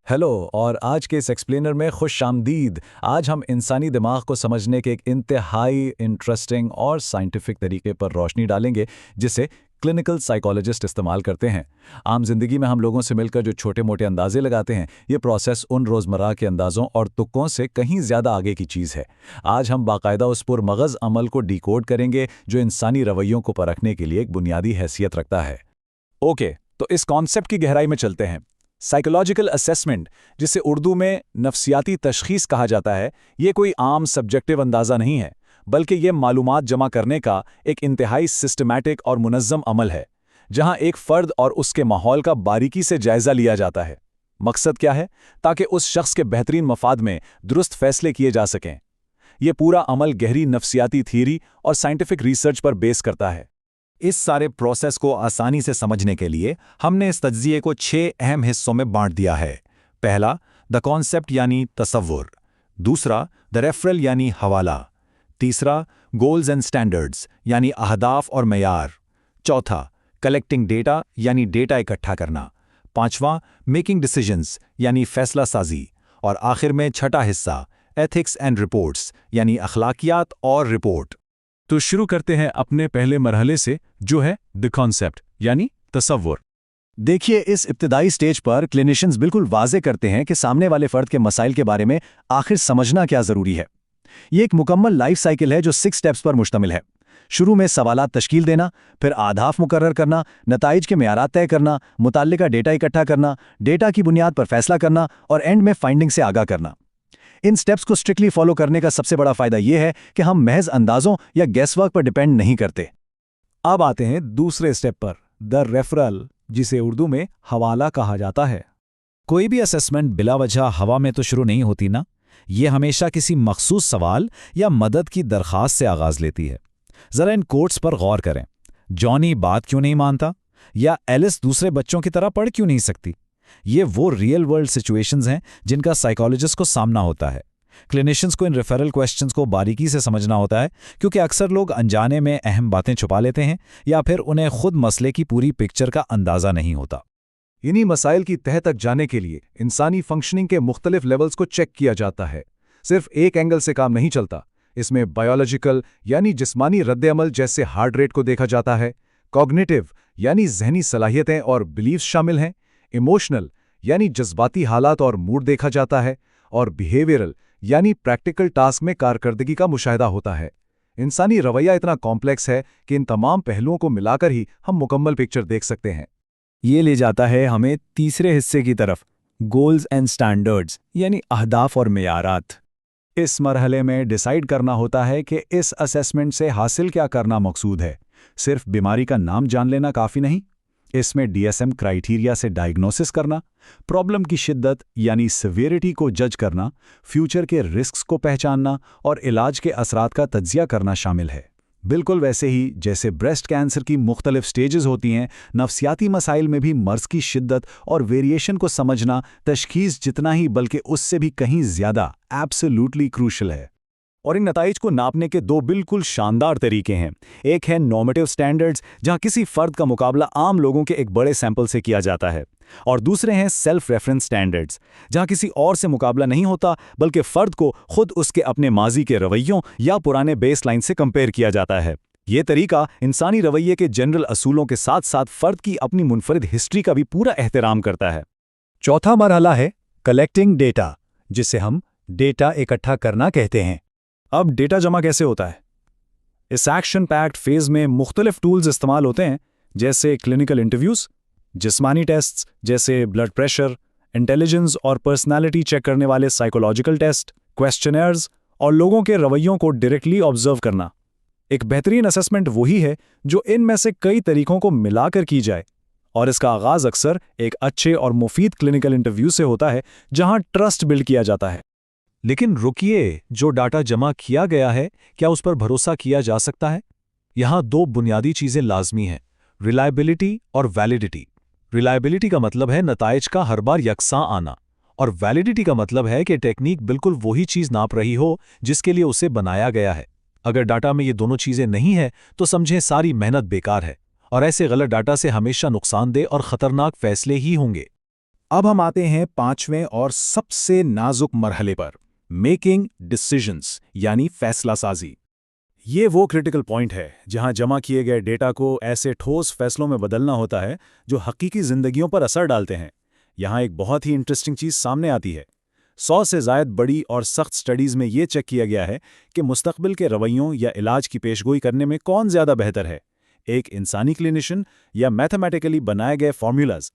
Hello और आज के इस एक्सप्लेनर में खुश आमदीद। आज हम इंसानी दिमाग को समझने के एक इंतहाई इंटरेस्टिंग और साइंटिफिक तरीके पर रोशनी डालेंगे जिसे क्लिनिकल साइकोलॉजिस्ट इस्तेमाल करते हैं। आम जिंदगी में हम लोगों से मिलकर जो छोटे मोटे अंदाजे लगाते हैं, ये प्रोसेस उन रोज़मर्रा के अंदाज़ों और तुक्कों से कहीं ज़्यादा आगे की चीज़ है। आज हम बाकायदा उस पुरमगज़ अमल को डिकोड करेंगे जो इंसानी रवैयों को परखने के लिए एक बुनियादी हैसियत रखता है। ओके, तो इस कॉन्सेप्ट की गहराई में चलते हैं। साइकोलॉजिकल असेसमेंट, जिसे उर्दू में नफ्सियाती तशखीस कहा जाता है, ये कोई आम सब्जेक्टिव अंदाज़ा नहीं है, बल्कि ये मालूमात जमा करने का एक इंतहाई सिस्टमैटिक और मुनज़्ज़म अमल है, जहां एक फ़र्द और उसके माहौल का बारीकी से जायज़ा लिया जाता है। मकसद क्या है? ताकि उस शख्स के बेहतरीन मफाद में दुरुस्त फैसले किए जा सकें। ये पूरा अमल गहरी नफ्सियाती थ्योरी और साइंटिफिक रिसर्च पर बेस करता है। इस सारे प्रोसेस को आसानी से समझने के लिए हमने इस तज्जिए को 6 अहम हिस्सों में बांट दिया है। पहला, द कॉन्सेप्ट यानी तसव्वुर। दूसरा, द रेफरल यानी हवाला। तीसरा, गोल्स एंड स्टैंडर्ड्स यानी अहदाफ और मेयार। चौथा, कलेक्टिंग डेटा यानी डेटा इकट्ठा करना। पांचवां, मेकिंग डिसीजंस यानी फैसला साजी। और आखिर में छठा हिस्सा, एथिक्स एंड रिपोर्ट्स यानी अखलाकियात और रिपोर्ट। तो शुरू करते हैं अपने पहले मरहले से, जो है द कॉन्सेप्ट यानी तसव्वुर। देखिए, इस इब्तिदाई स्टेज पर क्लिनिशियंस बिल्कुल वाज़े करते हैं कि सामने वाले फ़र्द के मसाइल के बारे में आखिर समझना क्या ज़रूरी है। ये एक मुकम्मल लाइफ साइकिल है जो 6 स्टेप्स पर मुश्तमिल है। शुरू में सवालात तश्कील देना, फिर आहदाफ मुकर्रर करना, नताइज के मेयारात तय करना, मुताल्लिका डेटा इकट्ठा करना, डेटा की बुनियाद पर फैसला करना और एंड में फाइंडिंग से आगाह करना। इन स्टेप्स को स्ट्रिक्टली फॉलो करने का सबसे बड़ा फायदा यह है कि हम महज अंदाजों या गैसवर्क पर डिपेंड नहीं करते। अब आते हैं दूसरे स्टेप पर, द रेफरल, जिसे उर्दू में हवाला कहा जाता है। कोई भी असेसमेंट बिला वजह हवा में तो शुरू नहीं होती ना। ये हमेशा किसी मखसूस सवाल या मदद की दरख्वास्त से आगाज लेती है। जरा इन कोट्स पर गौर करें। जॉनी बात क्यों नहीं मानता, या एलिस दूसरे बच्चों की तरह पढ़ क्यों नहीं सकती। ये वो रियल वर्ल्ड सिचुएशंस हैं जिनका साइकोलॉजिस्ट को सामना होता है। क्लिनिशियंस को इन रेफरल क्वेश्चंस को बारीकी से समझना होता है, क्योंकि अक्सर लोग अनजाने में अहम बातें छुपा लेते हैं या फिर उन्हें खुद मसले की पूरी पिक्चर का अंदाजा नहीं होता। इन्हीं मसाइल की तह तक जाने के लिए इंसानी फंक्शनिंग के मुख्तलिफ लेवल्स को चेक किया जाता है। सिर्फ एक एंगल से काम नहीं चलता। इसमें बायोलॉजिकल यानी जिस्मानी रद्द-ए-अमल जैसे हार्ट रेट को देखा जाता है, कॉग्निटिव यानी जहनी सलाहियतें और बिलीव्स शामिल हैं, इमोशनल यानी जज्बाती हालात और मूड देखा जाता है, और बिहेवियरल यानी प्रैक्टिकल टास्क में कारकर्दगी का मुशाहिदा होता है। इंसानी रवैया इतना कॉम्प्लेक्स है कि इन तमाम पहलुओं को मिलाकर ही हम मुकम्मल पिक्चर देख सकते हैं। ये ले जाता है हमें तीसरे हिस्से की तरफ, गोल्स एंड स्टैंडर्ड्स यानी अहदाफ और मेयारात। इस मरहले में डिसाइड करना होता है कि इस असेसमेंट से हासिल क्या करना मकसूद है। सिर्फ बीमारी का नाम जान लेना काफ़ी नहीं, इसमें DSM क्राइटेरिया से डायग्नोसिस करना, प्रॉब्लम की शिद्दत यानी सिवियरिटी को जज करना, फ्यूचर के रिस्क्स को पहचानना और इलाज के असरात का तज्जिया करना शामिल है। बिल्कुल वैसे ही जैसे ब्रेस्ट कैंसर की मुख्तलिफ स्टेजेस होती हैं, नफ्सियाती मसाइल में भी मर्ज़ की शिद्दत और वेरिएशन को समझना तशखीस जितना ही बल्कि उससे भी कहीं ज़्यादा एब्सोल्यूटली क्रूशल है। और इन नताइज को नापने के 2 बिल्कुल शानदार तरीके हैं। एक है नॉर्मेटिव स्टैंडर्ड्स, जहां किसी फर्द का मुकाबला आम लोगों के एक बड़े सैंपल से किया जाता है, और दूसरे हैं सेल्फ रेफरेंस स्टैंडर्ड्स, जहां किसी और से मुकाबला नहीं होता बल्कि फर्द को खुद उसके अपने माजी के रवैयों या पुराने बेसलाइन से कंपेयर किया जाता है। ये तरीका इंसानी रवैये के जनरल असूलों के साथ साथ फर्द की अपनी मुनफरिद हिस्ट्री का भी पूरा एहतराम करता है। चौथा मरहला है कलेक्टिंग डेटा, जिसे हम डेटा इकट्ठा करना कहते हैं। अब डेटा जमा कैसे होता है? इस एक्शन पैक्ड फेज में मुख्तलिफ टूल्स इस्तेमाल होते हैं, जैसे क्लिनिकल इंटरव्यूज, जिस्मानी टेस्ट्स जैसे ब्लड प्रेशर, इंटेलिजेंस और पर्सनालिटी चेक करने वाले साइकोलॉजिकल टेस्ट, क्वेश्चनर्स और लोगों के रवैयों को डायरेक्टली ऑब्जर्व करना। एक बेहतरीन असेसमेंट वही है जो इनमें से कई तरीकों को मिलाकर की जाए, और इसका आगाज अक्सर एक अच्छे और मुफीद क्लिनिकल इंटरव्यू से होता है जहां ट्रस्ट बिल्ड किया जाता है। लेकिन रुकिए, जो डाटा जमा किया गया है, क्या उस पर भरोसा किया जा सकता है? यहाँ 2 बुनियादी चीज़ें लाजमी हैं, रिलायबिलिटी और वैलिडिटी। रिलायबिलिटी का मतलब है नताइज का हर बार यकसां आना, और वैलिडिटी का मतलब है कि टेक्निक बिल्कुल वही चीज़ नाप रही हो जिसके लिए उसे बनाया गया है। अगर डाटा में ये दोनों चीज़ें नहीं हैं तो समझें सारी मेहनत बेकार है, और ऐसे गलत डाटा से हमेशा नुकसानदेह और ख़तरनाक फैसले ही होंगे। اب ہم آتے ہیں 5ویں اور سب سے نازک مرحلے پر، میکنگ ڈیسیژنز یعنی فیصلہ سازی۔ یہ وہ کرٹیکل پوائنٹ ہے جہاں جمع کیے گئے ڈیٹا کو ایسے ٹھوس فیصلوں میں بدلنا ہوتا ہے جو حقیقی زندگیوں پر اثر ڈالتے ہیں۔ یہاں ایک بہت ہی انٹرسٹنگ چیز سامنے آتی ہے۔ 100 سے زائد بڑی اور سخت سٹڈیز میں یہ چیک کیا گیا ہے کہ مستقبل کے رویوں یا علاج کی پیشگوئی کرنے میں کون زیادہ بہتر ہے، ایک انسانی کلینیشین یا میتھمیٹیکلی بنائے گئے فارمولاز۔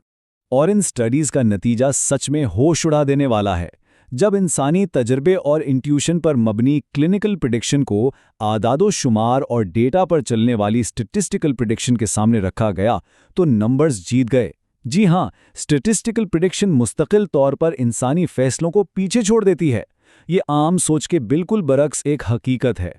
اور ان سٹڈیز کا نتیجہ سچ میں ہوش اڑا دینے والا ہے۔ جب انسانی تجربے اور انٹیوشن پر مبنی کلینکل پریڈکشن کو اعداد و شمار اور ڈیٹا پر چلنے والی اسٹیٹسٹیکل پریڈکشن کے سامنے رکھا گیا تو نمبرز جیت گئے۔ جی ہاں، اسٹیٹسٹیکل پریڈکشن مستقل طور پر انسانی فیصلوں کو پیچھے چھوڑ دیتی ہے۔ یہ عام سوچ کے بالکل برعکس ایک حقیقت ہے۔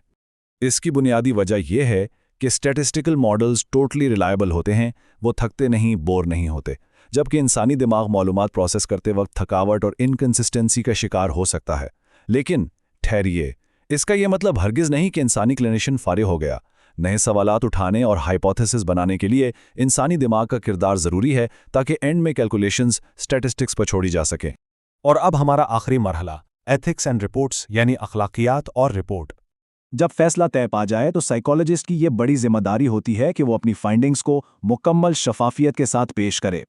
اس کی بنیادی وجہ یہ ہے کہ اسٹیٹسٹیکل ماڈلز ٹوٹلی ریلائبل ہوتے ہیں، وہ تھکتے نہیں، بور نہیں ہوتے، جبکہ انسانی دماغ معلومات پروسیس کرتے وقت تھکاوٹ اور انکنسسٹنسی کا شکار ہو سکتا ہے۔ لیکن ٹھہریے، اس کا یہ مطلب ہرگز نہیں کہ انسانی کلینیشین فارغ ہو گیا۔ نئے سوالات اٹھانے اور ہائپوتھیسس بنانے کے لیے انسانی دماغ کا کردار ضروری ہے تاکہ اینڈ میں کیلکولیشنز اسٹیٹسٹکس پر چھوڑی جا سکیں۔ اور اب ہمارا آخری مرحلہ، ایتھکس اینڈ رپورٹس یعنی اخلاقیات اور رپورٹ۔ جب فیصلہ طے پا جائے تو سائیکالوجسٹ کی یہ بڑی ذمہ داری ہوتی ہے کہ وہ اپنی فائنڈنگز کو مکمل شفافیت کے ساتھ پیش کرے۔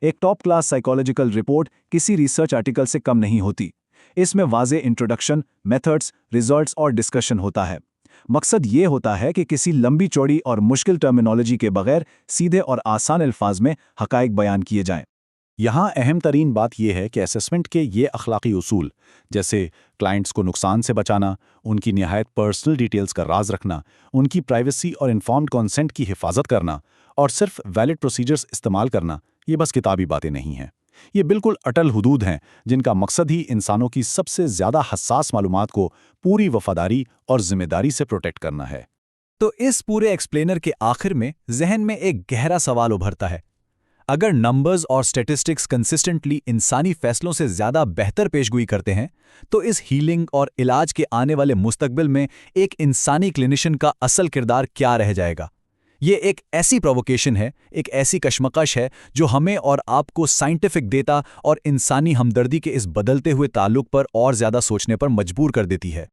ایک ٹاپ کلاس سائیکالوجیکل رپورٹ کسی ریسرچ آرٹیکل سے کم نہیں ہوتی۔ اس میں واضح انٹروڈکشن، میتھڈز، ریزلٹس اور ڈسکشن ہوتا ہے۔ مقصد یہ ہوتا ہے کہ کسی لمبی چوڑی اور مشکل ٹرمینالوجی کے بغیر سیدھے اور آسان الفاظ میں حقائق بیان کیے جائیں۔ یہاں اہم ترین بات یہ ہے کہ اسیسمنٹ کے یہ اخلاقی اصول، جیسے کلائنٹس کو نقصان سے بچانا، ان کی نہایت پرسنل ڈیٹیلز کا راز رکھنا، ان کی پرائیویسی اور انفارمڈ کنسنٹ کی حفاظت کرنا، اور صرف ویلڈ پروسیجرز استعمال کرنا، یہ بس کتابی باتیں نہیں ہیں۔ یہ بالکل اٹل حدود ہیں جن کا مقصد ہی انسانوں کی سب سے زیادہ حساس معلومات کو پوری وفاداری اور ذمہ داری سے پروٹیکٹ کرنا ہے۔ تو اس پورے ایکسپلینر کے آخر میں ذہن میں ایک گہرا سوال ابھرتا ہے۔ اگر نمبرز اور سٹیٹسٹکس کنسسٹنٹلی انسانی فیصلوں سے زیادہ بہتر پیشگوئی کرتے ہیں تو اس ہیلنگ اور علاج کے آنے والے مستقبل میں ایک انسانی کلینیشین کا اصل کردار کیا رہ جائے گا؟ یہ ایک ایسی پرووکیشن ہے، ایک ایسی کشمکش ہے جو ہمیں اور آپ کو سائنٹیفک ڈیٹا اور انسانی ہمدردی کے اس بدلتے ہوئے تعلق پر اور زیادہ سوچنے پر مجبور کر دیتی ہے۔